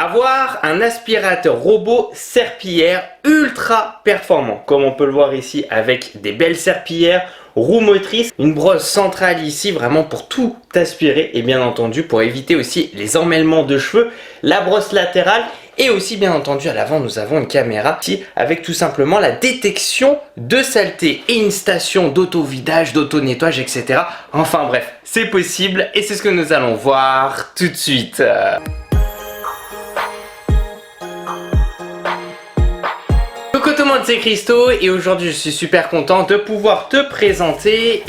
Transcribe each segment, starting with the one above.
Avoir un aspirateur robot serpillière ultra performant, comme on peut le voir ici avec des belles serpillières, roues motrices, une brosse centrale ici vraiment pour tout aspirer et bien entendu pour éviter aussi les emmêlements de cheveux, la brosse latérale et aussi bien entendu à l'avant nous avons une caméra ici avec tout simplement la détection de saleté et une station d'auto-vidage, d'auto-nettoyage etc. Enfin bref, c'est possible et c'est ce que nous allons voir tout de suite. Coucou tout le monde, c'est Christo et aujourd'hui je suis super content de pouvoir te présenter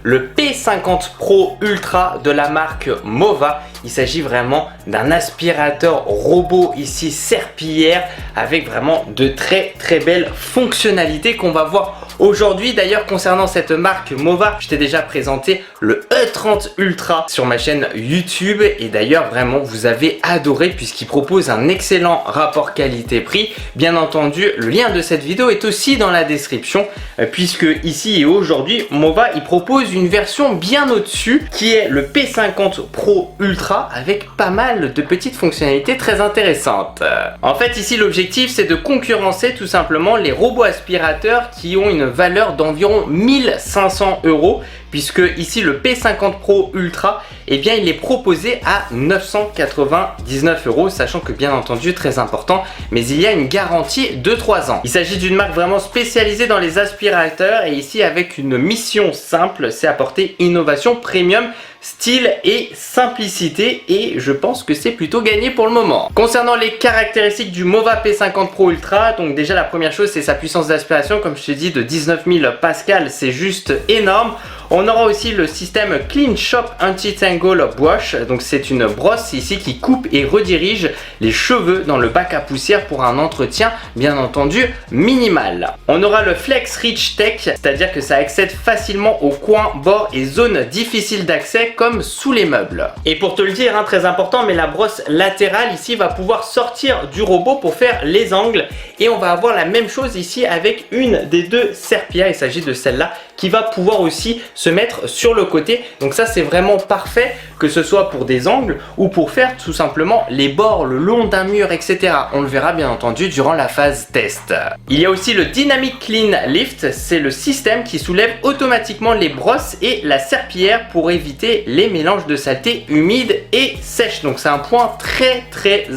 le P50 Pro Ultra de la marque Mova. Il s'agit vraiment d'un aspirateur robot ici serpillière avec vraiment de très belles fonctionnalités qu'on va voir aujourd'hui. D'ailleurs concernant cette marque Mova, je t'ai déjà présenté le E30 Ultra sur ma chaîne YouTube et d'ailleurs vraiment vous avez adoré puisqu'il propose un excellent rapport qualité-prix. Bien entendu le lien de cette vidéo est aussi dans la description puisque ici et aujourd'hui Mova il propose une version bien au-dessus qui est le P50 Pro Ultra avec pas mal de petites fonctionnalités très intéressantes. En fait ici l'objectif c'est de concurrencer tout simplement les robots aspirateurs qui ont une valeur d'environ 1500 € puisque ici le P50 Pro Ultra il est proposé à 999 €, sachant que bien entendu très important mais il y a une garantie de 3 ans. Il s'agit d'une marque vraiment spécialisée dans les aspirateurs et ici avec une mission simple, c'est apporter innovation premium, style et simplicité et je pense que c'est plutôt gagné pour le moment. Concernant les caractéristiques du Mova P50 Pro Ultra, donc déjà la première chose c'est sa puissance d'aspiration, comme je te dis de 19 000 pascal, c'est juste énorme. On aura aussi le système Clean Shop Anti-Tangle Brush, donc c'est une brosse ici qui coupe et redirige les cheveux dans le bac à poussière pour un entretien bien entendu minimal. On aura le Flex Reach Tech, c'est-à-dire que ça accède facilement aux coins, bords et zones difficiles d'accès comme sous les meubles. Et pour te le dire, très important, mais la brosse latérale ici va pouvoir sortir du robot pour faire les angles et on va avoir la même chose ici avec une des deux serpillères, il s'agit de celle-là qui va pouvoir aussi se mettre sur le côté. Donc ça c'est vraiment parfait que ce soit pour des angles ou pour faire tout simplement les bords le long d'un mur etc. On le verra bien entendu durant la phase test. Il y a aussi le Dynamic Clean Lift, c'est le système qui soulève automatiquement les brosses et la serpillière pour éviter les mélanges de saleté humide et sèche. Donc c'est un point très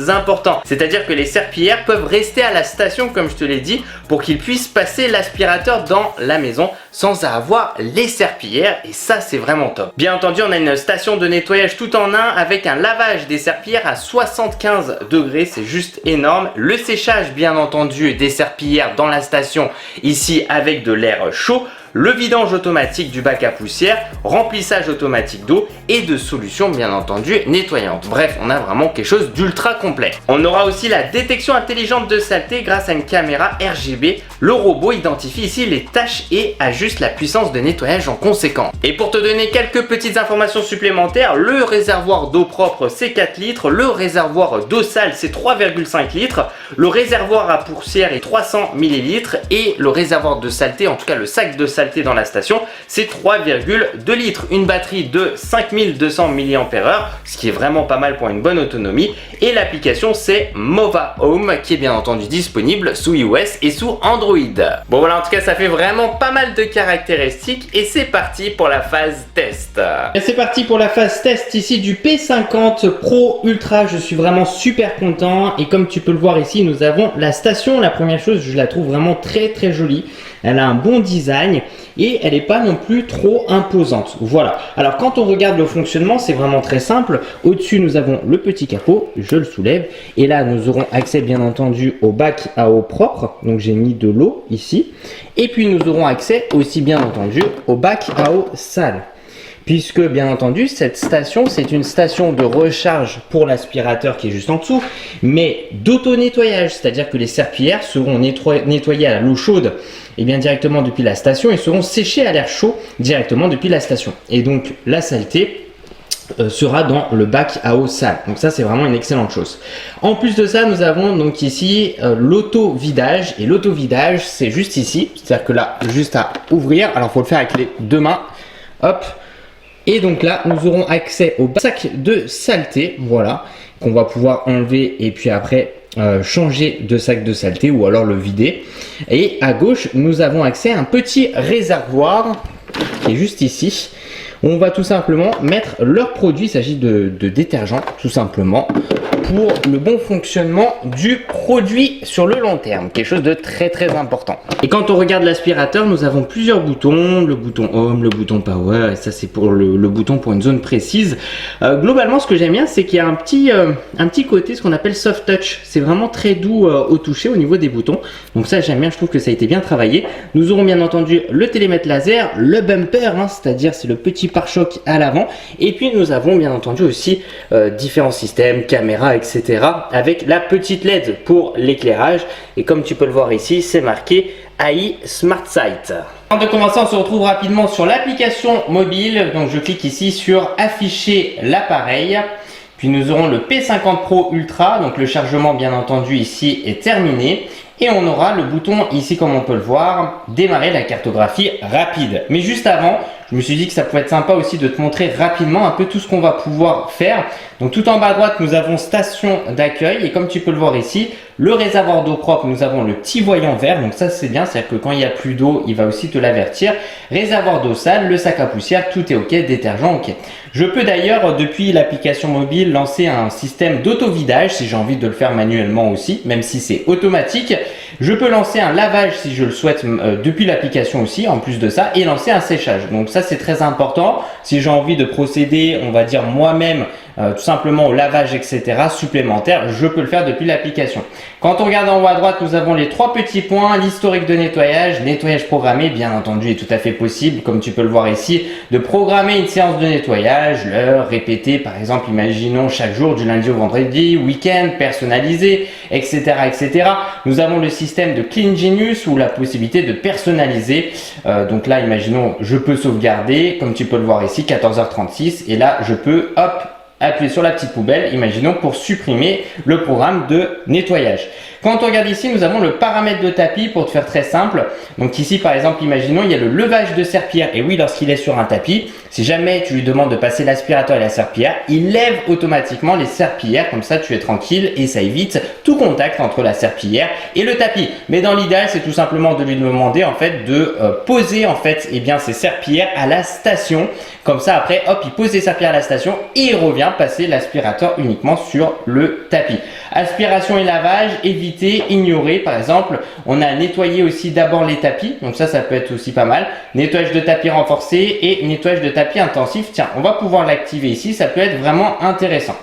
important. C'est-à-dire que les serpillières peuvent rester à la station comme je te l'ai dit pour qu'ils puissent passer l'aspirateur dans la maison sans avoir les serpillières et ça c'est vraiment top. Bien entendu on a une station de nettoyage tout en un avec un lavage des serpillières à 75 degrés, c'est juste énorme. Le séchage bien entendu des serpillières dans la station ici avec de l'air chaud. Le vidange automatique du bac à poussière, remplissage automatique d'eau et de solutions bien entendu nettoyantes. Bref, on a vraiment quelque chose d'ultra complet. On aura aussi la détection intelligente de saleté grâce à une caméra RGB. Le robot identifie ici les tâches et ajuste la puissance de nettoyage en conséquence. Et pour te donner quelques petites informations supplémentaires, le réservoir d'eau propre c'est 4 litres, le réservoir d'eau sale c'est 3,5 litres, le réservoir à poussière est 300 ml et le réservoir de saleté, en tout cas le sac de saleté dans la station c'est 3,2 litres, une batterie de 5200 mAh, ce qui est vraiment pas mal pour une bonne autonomie et l'application c'est Mova Home qui est bien entendu disponible sous iOS et sous Android. Bon voilà, en tout cas ça fait vraiment pas mal de caractéristiques et c'est parti pour la phase test. Et c'est parti pour la phase test ici du P50 Pro Ultra, je suis vraiment super content et comme tu peux le voir ici nous avons la station. La première chose, je la trouve vraiment très jolie. Elle a un bon design et elle n'est pas non plus trop imposante. Voilà. Alors quand on regarde le fonctionnement, c'est vraiment très simple. Au-dessus, nous avons le petit capot. Je le soulève. Et là, nous aurons accès bien entendu au bac à eau propre. Donc j'ai mis de l'eau ici. Et puis nous aurons accès aussi bien entendu au bac à eau sale. Puisque bien entendu cette station c'est une station de recharge pour l'aspirateur qui est juste en dessous mais d'auto-nettoyage, c'est à dire que les serpillières seront nettoyées à l'eau chaude et bien directement depuis la station et seront séchées à l'air chaud directement depuis la station et donc la saleté sera dans le bac à eau sale. Donc ça c'est vraiment une excellente chose. En plus de ça nous avons donc ici l'auto-vidage et l'auto-vidage c'est juste ici, c'est à dire que là juste à ouvrir, alors il faut le faire avec les deux mains, hop. Et donc là, nous aurons accès au sac de saleté, voilà, qu'on va pouvoir enlever et puis après changer de sac de saleté ou alors le vider. Et à gauche, nous avons accès à un petit réservoir qui est juste ici. On va tout simplement mettre leur produit, il s'agit de détergent tout simplement, pour le bon fonctionnement du produit sur le long terme, quelque chose de très important. Et quand on regarde l'aspirateur, nous avons plusieurs boutons, le bouton Home, le bouton Power, et ça c'est pour le bouton pour une zone précise. Globalement, ce que j'aime bien, c'est qu'il y a un petit côté, ce qu'on appelle soft touch. C'est vraiment très doux au toucher au niveau des boutons. Donc ça j'aime bien, je trouve que ça a été bien travaillé. Nous aurons bien entendu le télémètre laser, le bumper, hein, c'est-à-dire c'est le petit pare-choc à l'avant. Et puis nous avons bien entendu aussi différents systèmes, caméras, etc. avec la petite LED pour l'éclairage. Et comme tu peux le voir ici, c'est marqué AI Smart Sight. Avant de commencer, on se retrouve rapidement sur l'application mobile. Donc je clique ici sur afficher l'appareil. Puis nous aurons le P50 Pro Ultra. Donc le chargement bien entendu ici est terminé. Et on aura le bouton ici, comme on peut le voir, démarrer la cartographie rapide. Mais juste avant, je me suis dit que ça pouvait être sympa aussi de te montrer rapidement un peu tout ce qu'on va pouvoir faire. Donc tout en bas à droite, nous avons station d'accueil et comme tu peux le voir ici, le réservoir d'eau propre, nous avons le petit voyant vert. Donc ça c'est bien, c'est-à-dire que quand il n'y a plus d'eau, il va aussi te l'avertir. Réservoir d'eau sale, le sac à poussière, tout est ok, détergent ok. Je peux d'ailleurs depuis l'application mobile lancer un système d'auto-vidage si j'ai envie de le faire manuellement aussi, même si c'est automatique. Je peux lancer un lavage si je le souhaite depuis l'application aussi, en plus de ça, et lancer un séchage. Donc ça c'est très important. Si j'ai envie de procéder, on va dire moi-même, tout simplement au lavage, etc. supplémentaire, je peux le faire depuis l'application. Quand on regarde en haut à droite, nous avons les trois petits points, l'historique de nettoyage, nettoyage programmé, bien entendu, est tout à fait possible, comme tu peux le voir ici, de programmer une séance de nettoyage, l'heure, répéter, par exemple, imaginons chaque jour du lundi au vendredi, week-end, personnalisé, etc., etc. Nous avons le système de Clean Genius ou la possibilité de personnaliser. Donc là, imaginons, je peux sauvegarder, comme tu peux le voir ici, 14h36, et là, je peux, hop, appuyer sur la petite poubelle, imaginons, pour supprimer le programme de nettoyage. Quand on regarde ici, nous avons le paramètre de tapis pour te faire très simple. Donc ici, par exemple, imaginons, il y a le levage de serpillière. Et oui, lorsqu'il est sur un tapis, si jamais tu lui demandes de passer l'aspirateur et la serpillière, il lève automatiquement les serpillières. Comme ça, tu es tranquille et ça évite tout contact entre la serpillière et le tapis. Mais dans l'idéal, c'est tout simplement de lui demander en fait de poser en fait ses serpillières à la station. Comme ça, après, hop, il pose les serpillières à la station et il revient passer l'aspirateur uniquement sur le tapis. Aspiration et lavage, éviter, ignorer. Par exemple, on a nettoyé aussi d'abord les tapis. Donc ça peut être aussi pas mal. Nettoyage de tapis renforcé et nettoyage de tapis intensif. Tiens, on va pouvoir l'activer ici. Ça peut être vraiment intéressant.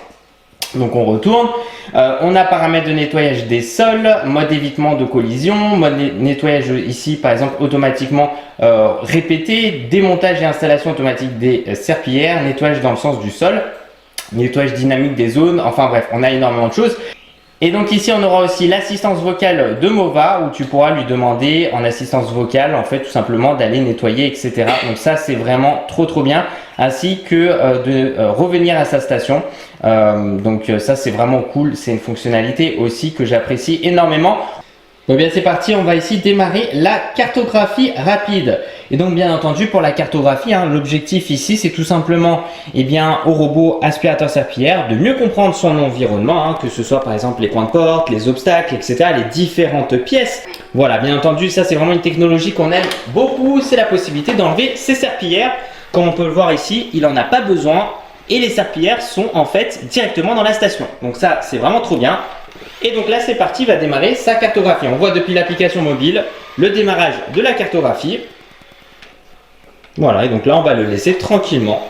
Donc on retourne, on a paramètres de nettoyage des sols, mode évitement de collision, mode nettoyage ici par exemple automatiquement répété, démontage et installation automatique des serpillières, nettoyage dans le sens du sol, nettoyage dynamique des zones, enfin bref, on a énormément de choses. Et donc ici on aura aussi l'assistance vocale de Mova où tu pourras lui demander en assistance vocale en fait tout simplement d'aller nettoyer etc. Donc ça c'est vraiment trop bien, ainsi que de revenir à sa station. Donc ça c'est vraiment cool, c'est une fonctionnalité aussi que j'apprécie énormément. Donc bien c'est parti, on va ici démarrer la cartographie rapide. Et donc bien entendu pour la cartographie, l'objectif ici c'est tout simplement au robot aspirateur serpillière de mieux comprendre son environnement, que ce soit par exemple les points de porte, les obstacles, etc., les différentes pièces. Voilà, bien entendu ça c'est vraiment une technologie qu'on aime beaucoup, c'est la possibilité d'enlever ces serpillières. Comme on peut le voir ici, il n'en a pas besoin et les serpillières sont en fait directement dans la station. Donc ça c'est vraiment trop bien. Et donc là c'est parti, il va démarrer sa cartographie. On voit depuis l'application mobile le démarrage de la cartographie. Voilà, et donc là on va le laisser tranquillement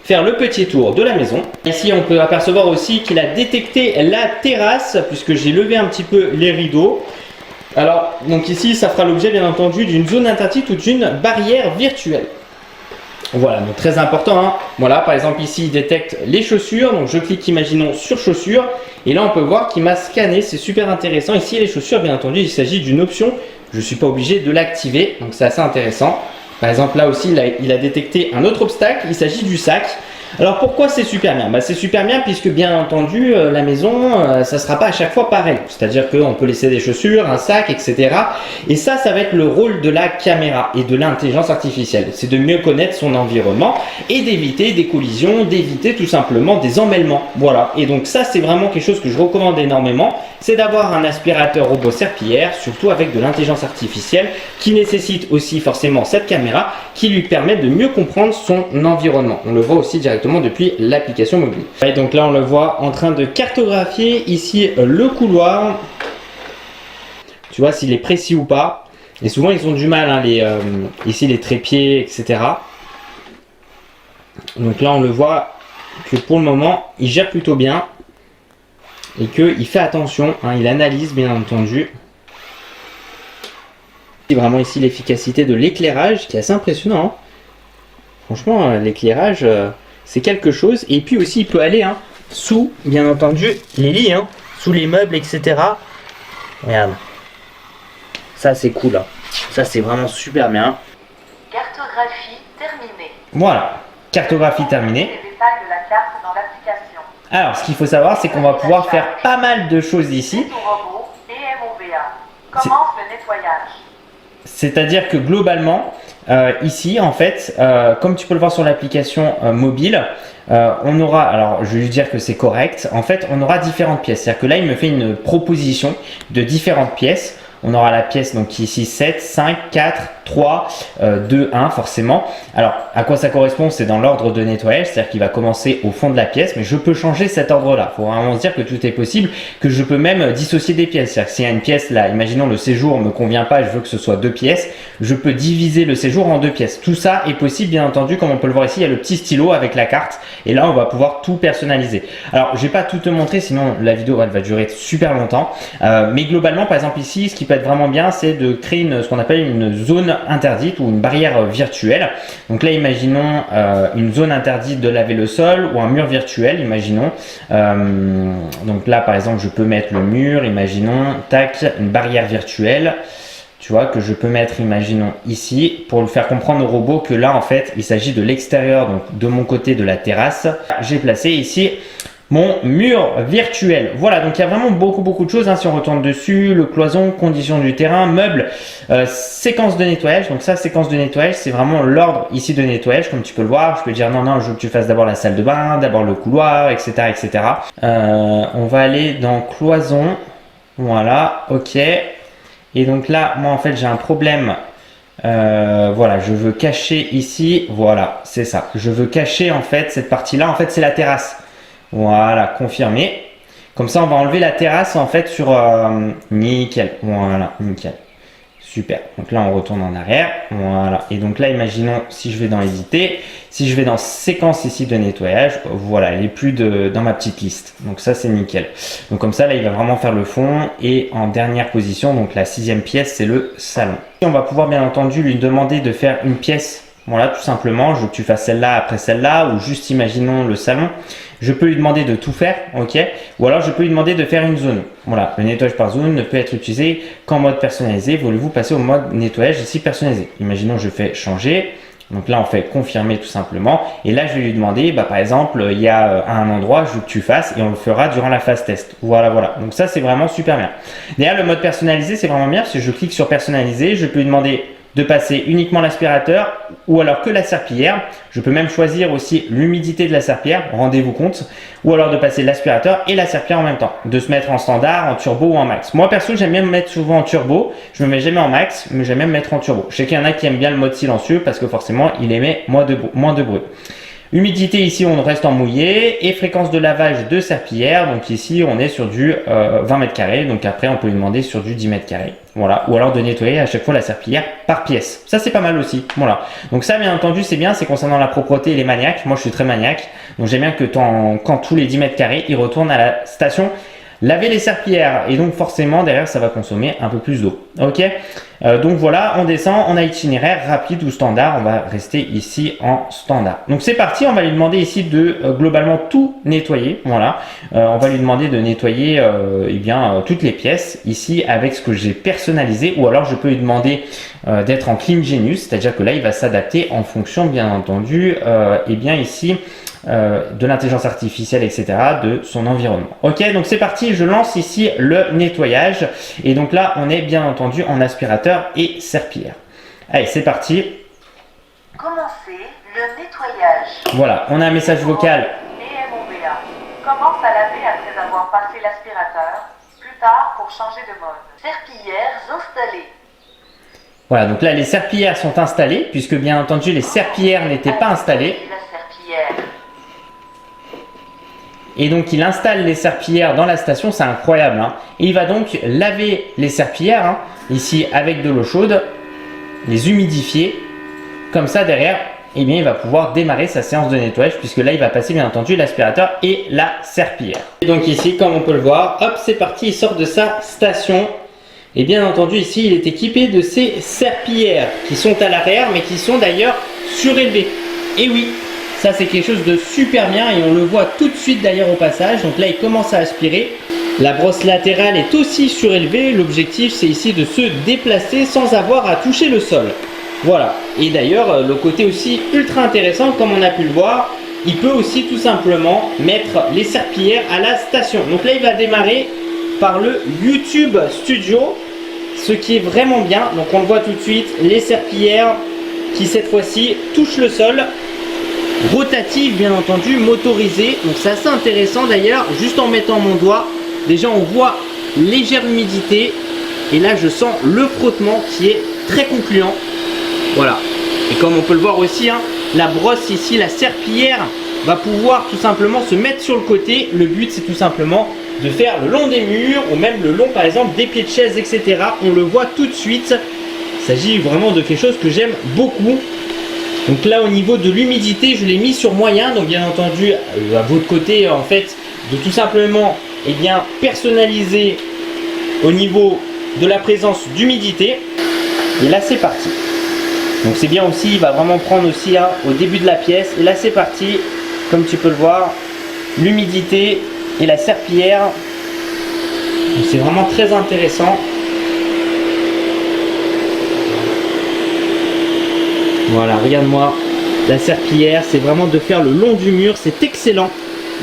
faire le petit tour de la maison. Ici on peut apercevoir aussi qu'il a détecté la terrasse puisque j'ai levé un petit peu les rideaux. Alors donc ici ça fera l'objet bien entendu d'une zone interdite ou d'une barrière virtuelle. Voilà, donc très important. Voilà, par exemple ici il détecte les chaussures, donc je clique imaginons sur chaussures et là on peut voir qu'il m'a scanné, c'est super intéressant. Ici les chaussures bien entendu il s'agit d'une option, je ne suis pas obligé de l'activer, donc c'est assez intéressant. Par exemple là aussi il a détecté un autre obstacle, il s'agit du sac. Alors pourquoi c'est super bien? C'est super bien puisque bien entendu la maison ça sera pas à chaque fois pareil. C'est-à-dire qu'on peut laisser des chaussures, un sac, etc. Et ça va être le rôle de la caméra et de l'intelligence artificielle. C'est de mieux connaître son environnement et d'éviter des collisions, d'éviter tout simplement des emmêlements. Voilà. Et donc ça c'est vraiment quelque chose que je recommande énormément. C'est d'avoir un aspirateur robot serpillière, surtout avec de l'intelligence artificielle qui nécessite aussi forcément cette caméra qui lui permet de mieux comprendre son environnement. On le voit aussi directement depuis l'application mobile. Et donc là on le voit en train de cartographier ici le couloir. Tu vois s'il est précis ou pas. Et souvent ils ont du mal, hein, ici les trépieds, etc. Donc là on le voit que pour le moment il gère plutôt bien. Et qu'il fait attention, hein, il analyse bien entendu. Et vraiment ici l'efficacité de l'éclairage qui est assez impressionnant. Hein. Franchement l'éclairage c'est quelque chose. Et puis aussi il peut aller sous bien entendu les lits, sous les meubles, etc. Regarde. Ça c'est cool. Hein. Ça c'est vraiment super bien. Cartographie terminée. Voilà. Cartographie terminée. Les détails de la carte dans l'application. Alors, ce qu'il faut savoir, c'est qu'on va pouvoir faire pas mal de choses ici. Robot et MOVA. Commence le nettoyage. C'est-à-dire que globalement, ici, en fait, comme tu peux le voir sur l'application mobile, on aura, alors je vais lui dire que c'est correct, en fait, on aura différentes pièces. C'est-à-dire que là, il me fait une proposition de différentes pièces. On aura la pièce donc ici 7, 5, 4, 3, 2, 1 forcément. Alors à quoi ça correspond? C'est dans l'ordre de nettoyage, c'est-à-dire qu'il va commencer au fond de la pièce, mais je peux changer cet ordre-là. Il faut vraiment se dire que tout est possible, que je peux même dissocier des pièces. C'est-à-dire que s'il y a une pièce là, imaginons le séjour ne me convient pas, je veux que ce soit 2 pièces, je peux diviser le séjour en 2 pièces. Tout ça est possible bien entendu, comme on peut le voir ici, il y a le petit stylo avec la carte et là on va pouvoir tout personnaliser. Alors je vais pas tout te montrer, sinon la vidéo elle va durer super longtemps, mais globalement par exemple ici, ce qui peut être vraiment bien, c'est de créer ce qu'on appelle une zone interdite ou une barrière virtuelle. Donc là, imaginons une zone interdite de laver le sol ou un mur virtuel, imaginons. Donc là, par exemple, je peux mettre le mur, imaginons, tac, une barrière virtuelle. Tu vois, que je peux mettre, imaginons, ici, pour le faire comprendre au robot que là, en fait, il s'agit de l'extérieur, donc de mon côté de la terrasse. J'ai placé ici mon mur virtuel. Voilà, donc il y a vraiment beaucoup de choses. Si on retourne dessus, le cloison, conditions du terrain, meubles, séquence de nettoyage. Donc ça, séquence de nettoyage, c'est vraiment l'ordre ici de nettoyage, comme tu peux le voir. Je peux dire non, je veux que tu fasses d'abord la salle de bain, d'abord le couloir, etc. etc. On va aller dans cloison. Voilà, ok. Et donc là, moi en fait, j'ai un problème. Voilà, je veux cacher ici. Voilà, c'est ça. Je veux cacher en fait cette partie-là. En fait, c'est la terrasse. Voilà, confirmé. Comme ça, on va enlever la terrasse en fait sur nickel. Voilà, nickel. Super. Donc là, on retourne en arrière. Voilà. Et donc là, imaginons si je vais dans éditer, si je vais dans séquence ici de nettoyage, voilà, elle est plus dans ma petite liste. Donc ça, c'est nickel. Donc comme ça, là, il va vraiment faire le fond. Et en dernière position, donc la 6e pièce, c'est le salon. Et on va pouvoir bien entendu lui demander de faire une pièce. Voilà, tout simplement, je veux que tu fasses celle-là après celle-là, ou juste imaginons le salon. Je peux lui demander de tout faire, ok? Ou alors je peux lui demander de faire une zone. Voilà, le nettoyage par zone ne peut être utilisé qu'en mode personnalisé. Voulez-vous passer au mode nettoyage ici personnalisé? Imaginons je fais changer. Donc là on fait confirmer tout simplement. Et là je vais lui demander, par exemple, il y a un endroit, je veux que tu fasses et on le fera durant la phase test. Voilà. Donc ça c'est vraiment super bien. D'ailleurs le mode personnalisé c'est vraiment bien parce que je clique sur personnaliser, je peux lui demander de passer uniquement l'aspirateur ou alors que la serpillière. Je peux même choisir aussi l'humidité de la serpillière, rendez-vous compte, ou alors de passer l'aspirateur et la serpillière en même temps, de se mettre en standard, en turbo ou en max. Moi perso j'aime bien me mettre souvent en turbo, je me mets jamais en max, mais j'aime bien me mettre en turbo. Je sais qu'il y en a qui aiment bien le mode silencieux parce que forcément il émet moins de bruit. Humidité ici on reste en mouillé et fréquence de lavage de serpillière, donc ici on est sur du 20 mètres carrés, donc après on peut lui demander sur du 10 mètres carrés. Voilà, ou alors de nettoyer à chaque fois la serpillière par pièce. Ça c'est pas mal aussi, voilà. Donc ça bien entendu c'est bien, c'est concernant la propreté et les maniaques. Moi je suis très maniaque, donc j'aime bien que quand tous les 10 mètres carrés il retourne à la station laver les serpillières et donc forcément derrière ça va consommer un peu plus d'eau. Ok, Donc voilà, on descend, on a itinéraire rapide ou standard, on va rester ici en standard. Donc c'est parti, on va lui demander ici de globalement tout nettoyer, voilà. On va lui demander de nettoyer toutes les pièces ici avec ce que j'ai personnalisé, ou alors je peux lui demander d'être en Clean Genius, c'est-à-dire que là il va s'adapter en fonction bien entendu ici de l'intelligence artificielle, etc., de son environnement. Ok, donc c'est parti, je lance ici le nettoyage. Et donc là, on est bien entendu en aspirateur et serpillière. Allez, c'est parti. Commencez le nettoyage. Voilà, on a un message vocal. PMOVA. Commence à laver après avoir passé l'aspirateur. Plus tard pour changer de mode. Serpillières installées. Voilà, donc là, les serpillières sont installées, puisque bien entendu, les serpillières n'étaient pas installées. La serpillière. Et donc il installe les serpillières dans la station, c'est incroyable. Hein. Et il va donc laver les serpillières, ici avec de l'eau chaude, les humidifier. Comme ça derrière, il va pouvoir démarrer sa séance de nettoyage, puisque là il va passer bien entendu l'aspirateur et la serpillière. Et donc ici, comme on peut le voir, hop, c'est parti, il sort de sa station. Et bien entendu ici, il est équipé de ces serpillières qui sont à l'arrière, mais qui sont d'ailleurs surélevées. Et oui, ça c'est quelque chose de super bien et on le voit tout de suite d'ailleurs au passage. Donc là il commence à aspirer. La brosse latérale est aussi surélevée. L'objectif c'est ici de se déplacer sans avoir à toucher le sol. Voilà. Et d'ailleurs le côté aussi ultra intéressant, comme on a pu le voir, il peut aussi tout simplement mettre les serpillières à la station. Donc là il va démarrer par le YouTube Studio, ce qui est vraiment bien. Donc on le voit tout de suite, les serpillières qui cette fois-ci touchent le sol. Rotative bien entendu, motorisée, donc c'est assez intéressant d'ailleurs. Juste en mettant mon doigt, déjà on voit légère humidité et là je sens le frottement qui est très concluant. Voilà, et comme on peut le voir aussi, la brosse ici, la serpillière va pouvoir tout simplement se mettre sur le côté. Le but c'est tout simplement de faire le long des murs ou même le long par exemple des pieds de chaise, etc. On le voit tout de suite, il s'agit vraiment de quelque chose que j'aime beaucoup. Donc là au niveau de l'humidité je l'ai mis sur moyen, donc bien entendu à votre côté en fait de tout simplement personnaliser au niveau de la présence d'humidité. Et là c'est parti. Donc c'est bien aussi, il va vraiment prendre aussi au début de la pièce. Et là c'est parti, comme tu peux le voir, l'humidité et la serpillière. Donc c'est vraiment très intéressant. Voilà, regarde-moi, la serpillière, c'est vraiment de faire le long du mur, c'est excellent.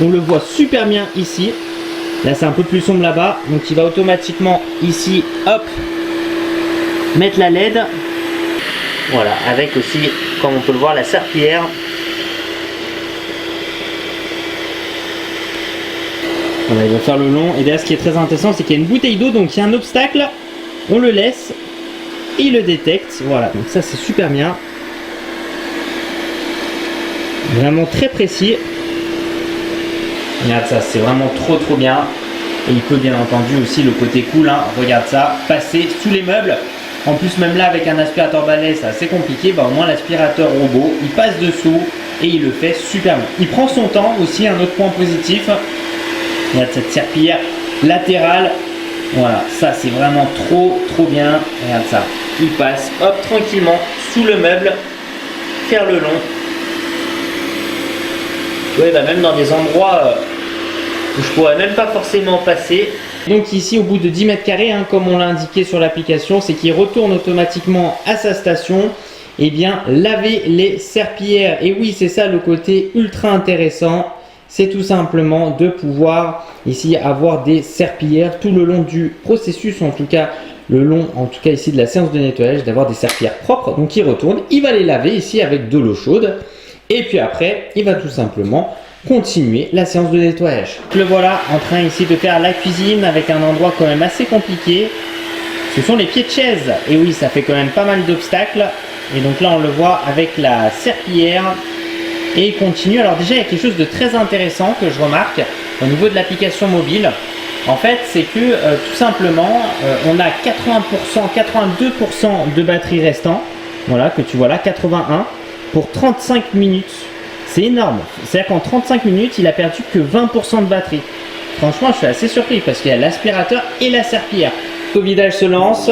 On le voit super bien ici. Là, c'est un peu plus sombre là-bas, donc il va automatiquement ici, hop, mettre la LED. Voilà, avec aussi, comme on peut le voir, la serpillière. Voilà, il va faire le long. Et derrière, ce qui est très intéressant, c'est qu'il y a une bouteille d'eau, donc il y a un obstacle, on le laisse et il le détecte. Voilà, donc ça, c'est super bien. Vraiment très précis. Regarde ça, c'est vraiment trop bien. Et il peut bien entendu aussi le côté cool, regarde ça, passer sous les meubles. En plus même là avec un aspirateur balai c'est assez compliqué, au moins l'aspirateur robot il passe dessous et il le fait super bien. Il prend son temps aussi, un autre point positif. Regarde cette serpillière latérale. Voilà, ça c'est vraiment trop bien. Regarde ça, il passe hop tranquillement sous le meuble, faire le long. Ouais, même dans des endroits où je pourrais même pas forcément passer. Donc ici au bout de 10 mètres carrés, comme on l'a indiqué sur l'application, c'est qu'il retourne automatiquement à sa station et laver les serpillières. Et oui, c'est ça le côté ultra intéressant, c'est tout simplement de pouvoir ici avoir des serpillières tout le long du processus, en tout cas le long ici de la séance de nettoyage, d'avoir des serpillières propres. Donc il retourne, il va les laver ici avec de l'eau chaude et puis après il va tout simplement continuer la séance de nettoyage. Le voilà en train ici de faire la cuisine avec un endroit quand même assez compliqué. Ce sont les pieds de chaise. Et oui, ça fait quand même pas mal d'obstacles. Et donc là, on le voit avec la serpillière. Et il continue. Alors déjà, il y a quelque chose de très intéressant que je remarque au niveau de l'application mobile. En fait, c'est que tout simplement, on a 80%, 82% de batterie restant. Voilà, que tu vois là, 81 pour 35 minutes. C'est énorme. C'est-à-dire qu'en 35 minutes, il a perdu que 20% de batterie. Franchement, je suis assez surpris parce qu'il y a l'aspirateur et la serpillière. Le vidage se lance.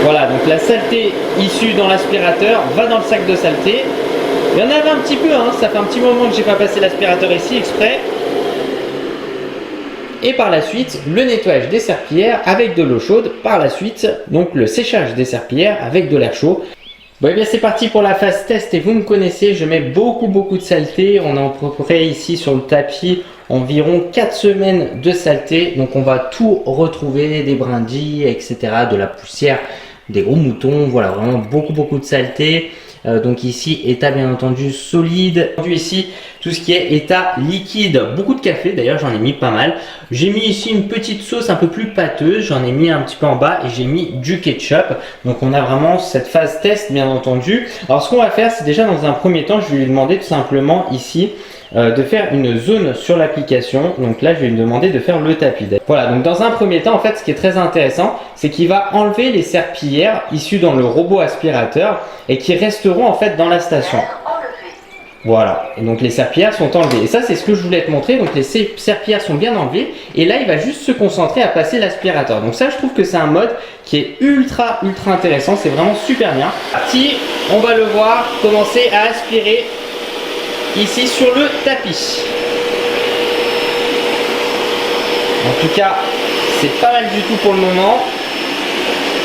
Voilà, donc la saleté issue dans l'aspirateur va dans le sac de saleté. Il y en avait un petit peu, hein, ça fait un petit moment que j'ai pas passé l'aspirateur ici exprès. Et par la suite, le nettoyage des serpillères avec de l'eau chaude. Par la suite, donc le séchage des serpillères avec de l'air chaud. Bon, et bien c'est parti pour la phase test et vous me connaissez, je mets beaucoup de saleté. On est à peu près ici sur le tapis environ 4 semaines de saleté. Donc on va tout retrouver, des brindilles, etc., de la poussière, des gros moutons. Voilà, vraiment beaucoup de saleté. Donc ici, état bien entendu solide. Ici, tout ce qui est état liquide. Beaucoup de café, d'ailleurs j'en ai mis pas mal. J'ai mis ici une petite sauce un peu plus pâteuse. J'en ai mis un petit peu en bas et j'ai mis du ketchup. Donc on a vraiment cette phase test bien entendu. Alors ce qu'on va faire, c'est déjà dans un premier temps, je vais lui demander tout simplement ici de faire une zone sur l'application. Donc là je vais lui demander de faire le tapis. Voilà, donc dans un premier temps en fait ce qui est très intéressant, c'est qu'il va enlever les serpillères issues dans le robot aspirateur et qui resteront en fait dans la station. Voilà, et donc les serpillères sont enlevées. Et ça c'est ce que je voulais te montrer, donc les serpillères sont bien enlevées. Et là il va juste se concentrer à passer l'aspirateur. Donc ça je trouve que c'est un mode qui est ultra intéressant, c'est vraiment super bien. Parti, on va le voir commencer à aspirer ici sur le tapis. En tout cas, c'est pas mal du tout pour le moment.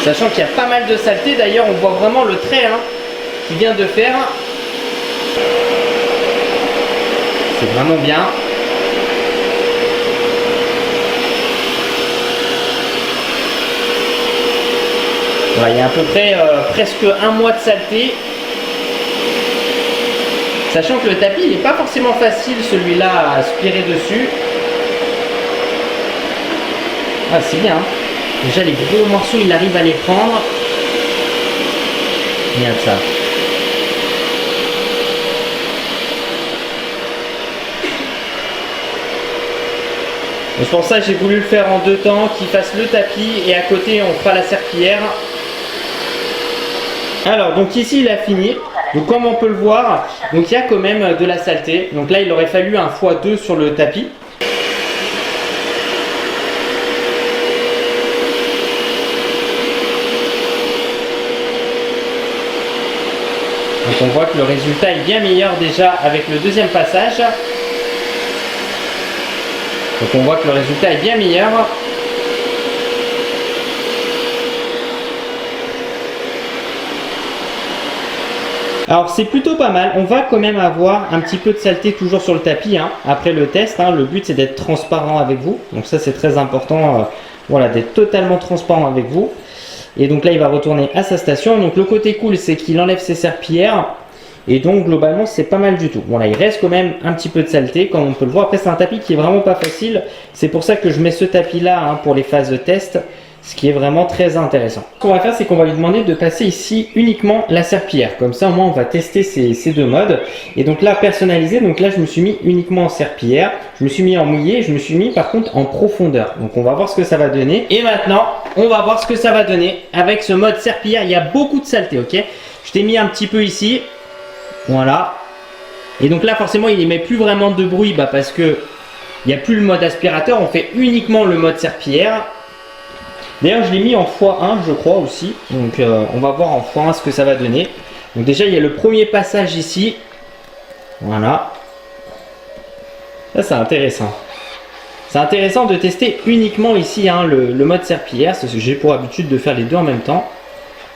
Sachant qu'il y a pas mal de saleté. D'ailleurs, on voit vraiment le trait qu'il vient de faire. C'est vraiment bien. Voilà, il y a à peu près presque un mois de saleté. Sachant que le tapis, il n'est pas forcément facile celui-là à aspirer dessus. Ah, c'est bien. Déjà, les gros morceaux, il arrive à les prendre. Regarde ça. C'est pour ça que j'ai voulu le faire en deux temps, qu'il fasse le tapis et à côté, on fera la serpillière. Alors, donc ici, il a fini. Donc comme on peut le voir, donc il y a quand même de la saleté. Donc là il aurait fallu un x2 sur le tapis. Donc on voit que le résultat est bien meilleur déjà avec le deuxième passage. Donc on voit que le résultat est bien meilleur. Alors c'est plutôt pas mal, on va quand même avoir un petit peu de saleté toujours sur le tapis après le test. Le but c'est d'être transparent avec vous, donc ça c'est très important, voilà, d'être totalement transparent avec vous. Et donc là il va retourner à sa station. Donc le côté cool c'est qu'il enlève ses serpillères et donc globalement c'est pas mal du tout. Bon là il reste quand même un petit peu de saleté comme on peut le voir. Après c'est un tapis qui est vraiment pas facile, c'est pour ça que je mets ce tapis là pour les phases de test. Ce qui est vraiment très intéressant. Ce qu'on va faire, c'est qu'on va lui demander de passer ici uniquement la serpillière. Comme ça, au moins, on va tester ces deux modes. Et donc là, personnalisé, donc là, je me suis mis uniquement en serpillière. Je me suis mis en mouillé, je me suis mis par contre en profondeur. Donc on va voir ce que ça va donner. Et maintenant, on va voir ce que ça va donner avec ce mode serpillière. Il y a beaucoup de saleté, ok? Je t'ai mis un petit peu ici. Voilà. Et donc là, forcément, il n'émet plus vraiment de bruit parce que il n'y a plus le mode aspirateur. On fait uniquement le mode serpillière. D'ailleurs, je l'ai mis en x1, je crois aussi. Donc, on va voir en x1 ce que ça va donner. Donc, déjà, il y a le premier passage ici. Voilà. Ça, c'est intéressant. C'est intéressant de tester uniquement ici le mode serpillière. Parce que j'ai pour habitude de faire les deux en même temps.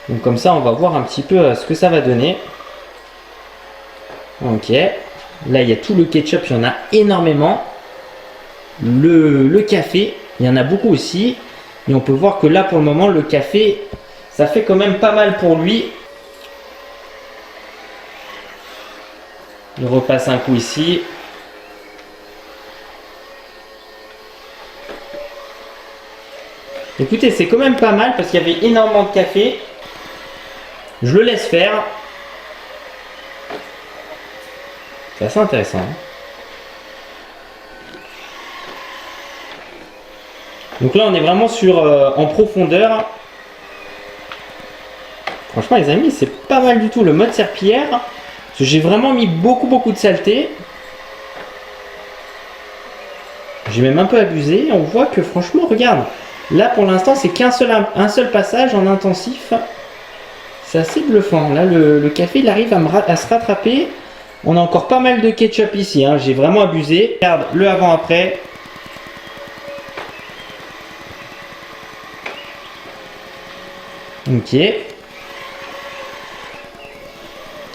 Donc, comme ça, on va voir un petit peu ce que ça va donner. Ok. Là, il y a tout le ketchup. Il y en a énormément. Le café, il y en a beaucoup aussi. Et on peut voir que là, pour le moment, le café, ça fait quand même pas mal pour lui. Il repasse un coup ici. Écoutez, c'est quand même pas mal parce qu'il y avait énormément de café. Je le laisse faire. C'est assez intéressant. Donc là, on est vraiment sur en profondeur. Franchement, les amis, c'est pas mal du tout le mode serpillière. Parce que j'ai vraiment mis beaucoup de saleté. J'ai même un peu abusé. On voit que franchement, regarde. Là, pour l'instant, c'est un seul passage en intensif. C'est assez bluffant. Là, le café, il arrive à se rattraper. On a encore pas mal de ketchup ici, hein. J'ai vraiment abusé. Regarde le avant-après. Ok.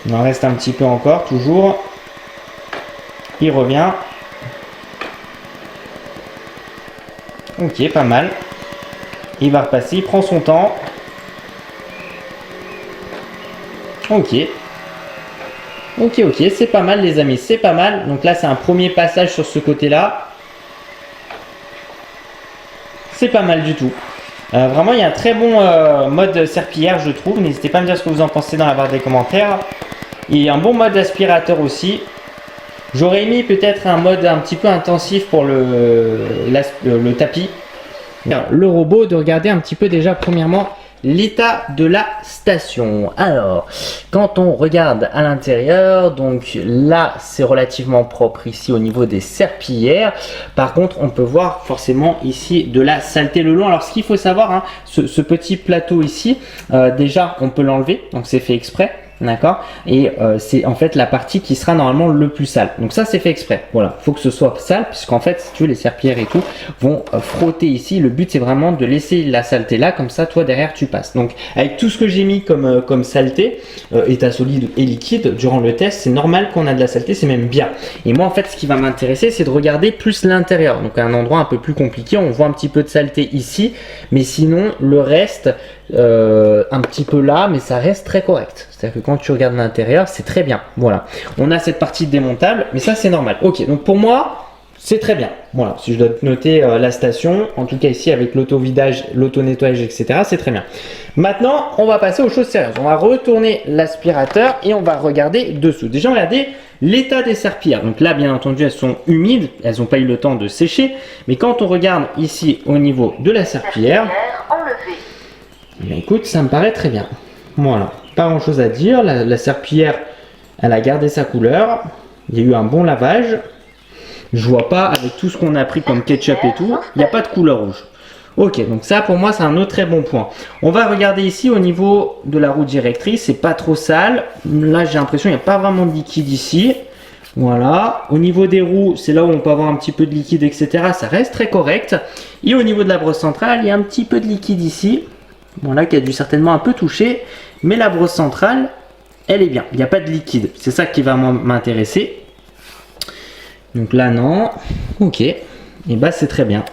Il en reste un petit peu encore, toujours. Il revient. Ok, pas mal. Il va repasser, il prend son temps. Ok. Ok, c'est pas mal les amis, c'est pas mal. Donc là, c'est un premier passage sur ce côté-là. C'est pas mal du tout. Vraiment, il y a un très bon mode serpillière, je trouve. N'hésitez pas à me dire ce que vous en pensez dans la barre des commentaires. Et un bon mode aspirateur aussi. J'aurais mis peut-être un mode un petit peu intensif pour le tapis. Le robot, de regarder un petit peu déjà premièrement l'état de la station. Alors, quand on regarde à l'intérieur, donc là c'est relativement propre ici au niveau des serpillières. Par contre, on peut voir forcément ici de la saleté le long. Alors, ce qu'il faut savoir, hein, ce petit plateau ici, déjà on peut l'enlever, donc c'est fait exprès. D'accord, et c'est en fait la partie qui sera normalement le plus sale. Donc ça c'est fait exprès. Voilà, faut que ce soit sale puisqu'en fait si tu veux les serpillères et tout vont frotter ici. Le but c'est vraiment de laisser la saleté là, comme ça toi derrière tu passes. Donc avec tout ce que j'ai mis comme saleté, état solide et liquide durant le test, c'est normal qu'on a de la saleté, c'est même bien. Et moi en fait ce qui va m'intéresser c'est de regarder plus l'intérieur. Donc un endroit un peu plus compliqué, on voit un petit peu de saleté ici, mais sinon le reste un petit peu là, mais ça reste très correct. C'est-à-dire que quand tu regardes l'intérieur, c'est très bien. Voilà, on a cette partie démontable, mais ça c'est normal. Ok, donc pour moi, c'est très bien. Voilà, si je dois noter la station, en tout cas ici avec l'auto-vidage, l'auto-nettoyage, etc., c'est très bien. Maintenant, on va passer aux choses sérieuses. On va retourner l'aspirateur et on va regarder dessous. Déjà, regardez l'état des serpillères. Donc là, bien entendu, elles sont humides, elles n'ont pas eu le temps de sécher. Mais quand on regarde ici au niveau de la serpillière, bien, écoute, ça me paraît très bien. Voilà, pas grand chose à dire. La serpillière, elle a gardé sa couleur. Il y a eu un bon lavage. Je vois pas, avec tout ce qu'on a pris comme ketchup et tout, il n'y a pas de couleur rouge. Ok, donc ça pour moi c'est un autre très bon point. On va regarder ici au niveau de la roue directrice, c'est pas trop sale. Là j'ai l'impression qu'il n'y a pas vraiment de liquide ici. Voilà, au niveau des roues, c'est là où on peut avoir un petit peu de liquide, etc. Ça reste très correct. Et au niveau de la brosse centrale, il y a un petit peu de liquide ici. Bon là qui a dû certainement un peu toucher, mais la brosse centrale, elle est bien. Il n'y a pas de liquide, c'est ça qui va m'intéresser. Donc là non, ok, et bah c'est très bien.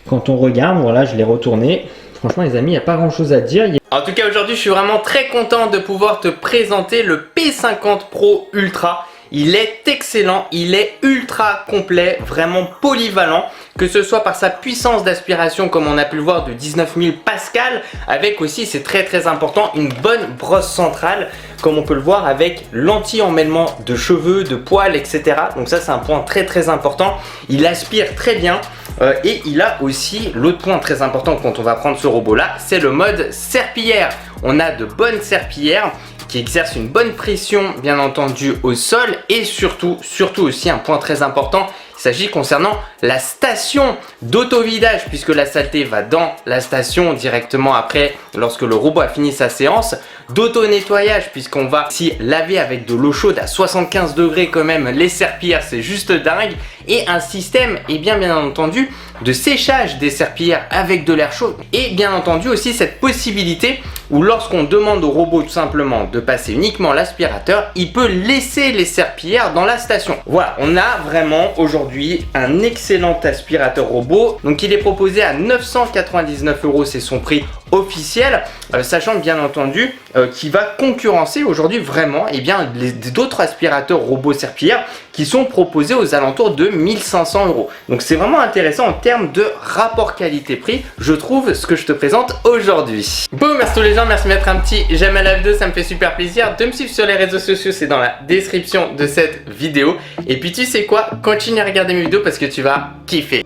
Quand on regarde, voilà, je l'ai retourné. Franchement les amis, il n'y a pas grand chose à dire. En tout cas aujourd'hui je suis vraiment très content de pouvoir te présenter le P50 Pro Ultra. Il est excellent, il est ultra complet, vraiment polyvalent, que ce soit par sa puissance d'aspiration comme on a pu le voir de 19 000 pascal, avec aussi, c'est très important, une bonne brosse centrale, comme on peut le voir avec l'anti-emmêlement de cheveux, de poils, etc. Donc ça c'est un point très important, il aspire très bien. Et il a aussi l'autre point très important quand on va prendre ce robot là, c'est le mode serpillière. On a de bonnes serpillières qui exercent une bonne pression bien entendu au sol et surtout aussi un point très important, il s'agit concernant la station d'auto-vidage puisque la saleté va dans la station directement après lorsque le robot a fini sa séance, d'auto-nettoyage puisqu'on va s'y laver avec de l'eau chaude à 75 degrés quand même les serpillères, c'est juste dingue, et un système et bien entendu de séchage des serpillères avec de l'air chaud et bien entendu aussi cette possibilité où lorsqu'on demande au robot tout simplement de passer uniquement l'aspirateur, il peut laisser les serpillères dans la station. Voilà, on a vraiment aujourd'hui un excellent aspirateur robot. Donc il est proposé à 999 €, c'est son prix officiel, sachant bien entendu qu'il va concurrencer aujourd'hui vraiment d'autres aspirateurs robots serpillères qui sont proposés aux alentours de 1500 €. Donc c'est vraiment intéressant en termes de rapport qualité-prix, je trouve, ce que je te présente aujourd'hui. Bon, merci tous les gens, merci de mettre un petit j'aime à la vidéo, ça me fait super plaisir. De me suivre sur les réseaux sociaux, c'est dans la description de cette vidéo. Et puis tu sais quoi, continue à regarder mes vidéos parce que tu vas kiffer.